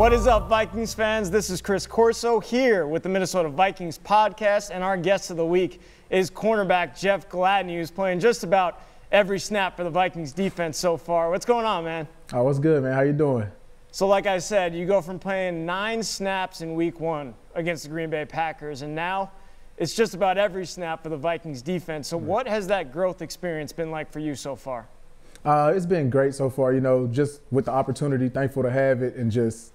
What is up, Vikings fans? This is Chris Corso here with the Minnesota Vikings Podcast, and our guest of the week is cornerback Jeff Gladney, who's playing just about every snap for the Vikings defense so far. What's going on, man? Oh, what's good, man? How you doing? So like I said, you go from playing 9 snaps in week 1 against the Green Bay Packers, and now it's just about every snap for the Vikings defense. So what has that growth experience been like for you so far? It's been great so far, just with the opportunity, thankful to have it, and just,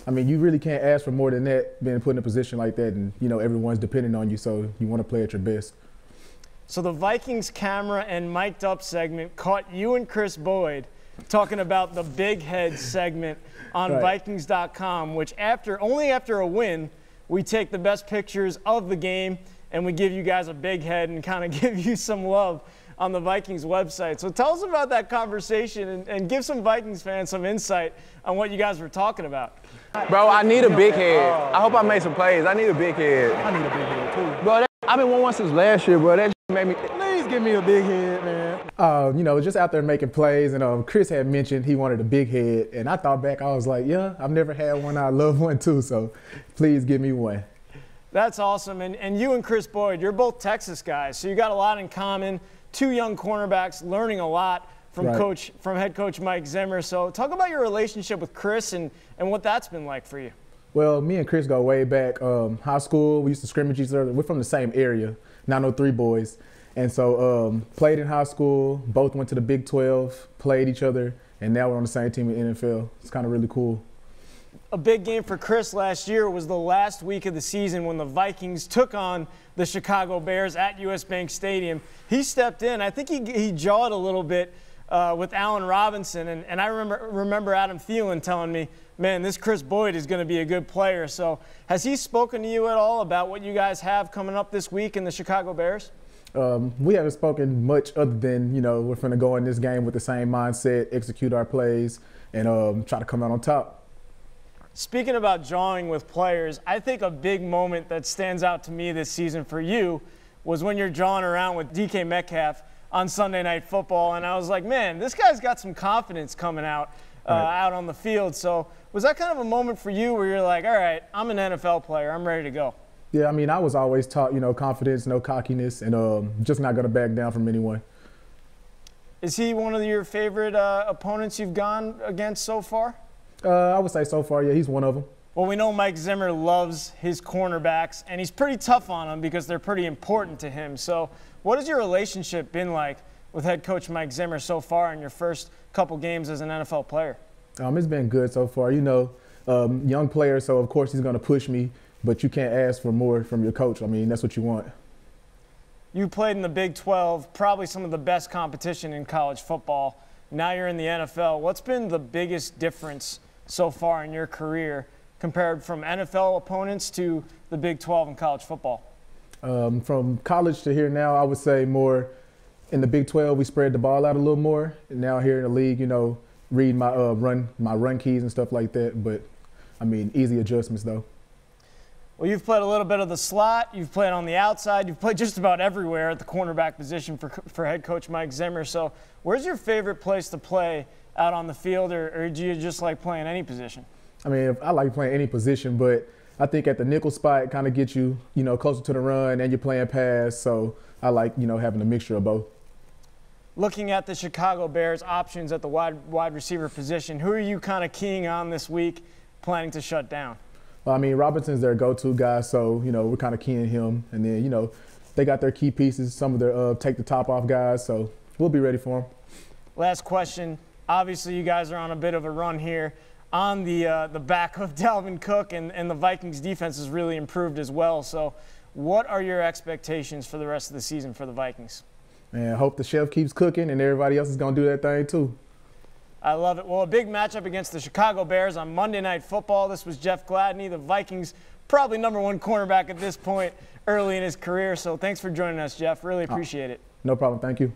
you really can't ask for more than that, being put in a position like that, and, everyone's depending on you, so you want to play at your best. So the Vikings camera and mic'd up segment caught you and Kris Boyd talking about the big head segment on Vikings.com, which only after a win, we take the best pictures of the game and we give you guys a big head and kind of give you some love on the Vikings website. So tell us about that conversation and give some Vikings fans some insight on what you guys were talking about. Bro, I need a big head. I hope I make some plays. I need a big head. I need a big head, too. Bro, I've been one since last year, bro. That made me. Please give me a big head, man. Just out there making plays, and Chris had mentioned he wanted a big head, and I thought back, I was like, yeah, I've never had one. I love one, too, so please give me one. That's awesome. And you and Kris Boyd, you're both Texas guys, so you got a lot in common. 2 young cornerbacks learning a lot from head coach Mike Zimmer. So talk about your relationship with Chris and what that's been like for you. Well, me and Chris go way back. High school, we used to scrimmage each other. We're from the same area, 903 boys. And so played in high school, both went to the Big 12, played each other, and now we're on the same team in the NFL. It's kind of really cool. A big game for Chris last year was the last week of the season when the Vikings took on the Chicago Bears at US Bank Stadium. He stepped in. I think he jawed a little bit with Allen Robinson, and I remember Adam Thielen telling me, man, this Kris Boyd is going to be a good player. So has he spoken to you at all about what you guys have coming up this week in the Chicago Bears? We haven't spoken much other than, we're going to go in this game with the same mindset, execute our plays, and try to come out on top. Speaking about jawing with players, I think a big moment that stands out to me this season for you was when you're jawing around with DK Metcalf on Sunday Night Football, and I was like, man, this guy's got some confidence coming out out on the field. So was that kind of a moment for you where you're like, all right, I'm an NFL player, I'm ready to go? Yeah, I was always taught, confidence, no cockiness, and just not going to back down from anyone. Is he one of your favorite opponents you've gone against so far? I would say so far, yeah, he's one of them. Well, we know Mike Zimmer loves his cornerbacks, and he's pretty tough on them because they're pretty important to him. So what has your relationship been like with head coach Mike Zimmer so far in your first couple games as an NFL player? It's been good so far. Young player, so of course he's going to push me, but you can't ask for more from your coach. That's what you want. You played in the Big 12, probably some of the best competition in college football. Now you're in the NFL. What's been the biggest difference so far in your career compared from NFL opponents to the Big 12 in college football? From college to here now, I would say more in the Big 12, we spread the ball out a little more. And now here in the league, read my run keys and stuff like that. But, easy adjustments, though. Well, you've played a little bit of the slot. You've played on the outside. You've played just about everywhere at the cornerback position for head coach Mike Zimmer. So where's your favorite place to play out on the field, or do you just like playing any position? I like playing any position, but I think at the nickel spot, it kind of gets you, closer to the run, and you're playing pass. So I like, having a mixture of both. Looking at the Chicago Bears options at the wide receiver position, who are you kind of keying on this week, planning to shut down? Well, Robinson's their go-to guy, so, we're kind of keying him. And then, they got their key pieces, some of their take the top off guys, so we'll be ready for them. Last question. Obviously, you guys are on a bit of a run here on the back of Dalvin Cook, and the Vikings defense has really improved as well. So what are your expectations for the rest of the season for the Vikings? Man, I hope the chef keeps cooking and everybody else is going to do that thing too. I love it. Well, a big matchup against the Chicago Bears on Monday Night Football. This was Jeff Gladney, the Vikings' probably #1 cornerback at this point early in his career. So thanks for joining us, Jeff. Really appreciate it. No problem. Thank you.